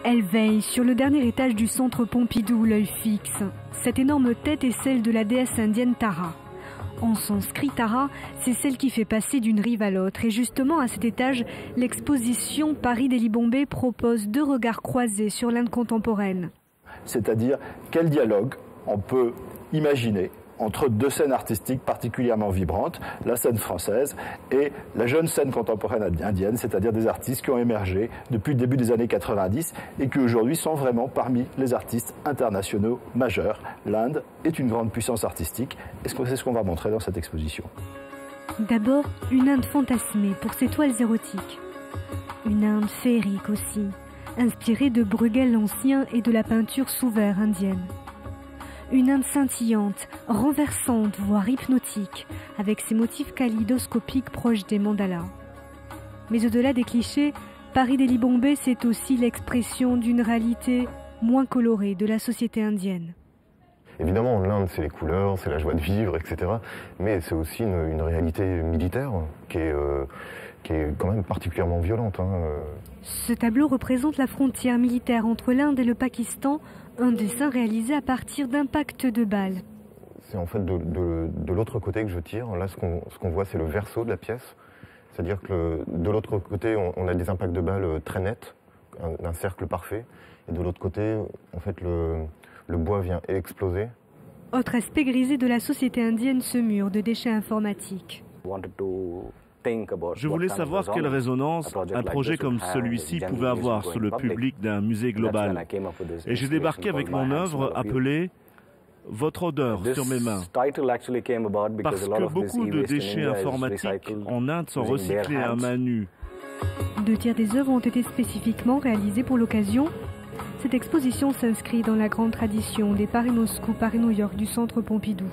Elle veille sur le dernier étage du centre Pompidou, l'œil fixe. Cette énorme tête est celle de la déesse indienne Tara. En sanskrit, Tara, c'est celle qui fait passer d'une rive à l'autre. Et justement, à cet étage, l'exposition Paris Delhi Bombay propose deux regards croisés sur l'Inde contemporaine. C'est-à-dire quel dialogue on peut imaginer entre deux scènes artistiques particulièrement vibrantes, la scène française et la jeune scène contemporaine indienne, c'est-à-dire des artistes qui ont émergé depuis le début des années 90 et qui aujourd'hui sont vraiment parmi les artistes internationaux majeurs. L'Inde est une grande puissance artistique et c'est ce qu'on va montrer dans cette exposition. D'abord, une Inde fantasmée pour ses toiles érotiques. Une Inde féerique aussi, inspirée de Bruegel l'Ancien et de la peinture sous verre indienne. Une Inde scintillante, renversante, voire hypnotique, avec ses motifs kaléidoscopiques proches des mandalas. Mais au-delà des clichés, Paris Delhi Bombay, c'est aussi l'expression d'une réalité moins colorée de la société indienne. Évidemment, l'Inde, c'est les couleurs, c'est la joie de vivre, etc. Mais c'est aussi une réalité militaire qui est quand même particulièrement violente. Ce tableau représente la frontière militaire entre l'Inde et le Pakistan, un dessin réalisé à partir d'impacts de balles. C'est en fait de l'autre côté que je tire. Là, ce qu'on voit, c'est le verso de la pièce. C'est-à-dire que de l'autre côté, on a des impacts de balles très nets, un cercle parfait. Et de l'autre côté, en fait, le bois vient exploser. Autre aspect grisé de la société indienne, ce mur de déchets informatiques. Je voulais savoir quelle résonance un projet comme celui-ci pouvait avoir sur le public d'un musée global. Et j'ai débarqué avec mon œuvre appelée « Votre odeur sur mes mains ». Parce que beaucoup de déchets informatiques en Inde sont recyclés à main nue. 2 tiers des œuvres ont été spécifiquement réalisées pour l'occasion. Cette exposition s'inscrit dans la grande tradition des Paris Moscou, Paris New York du centre Pompidou.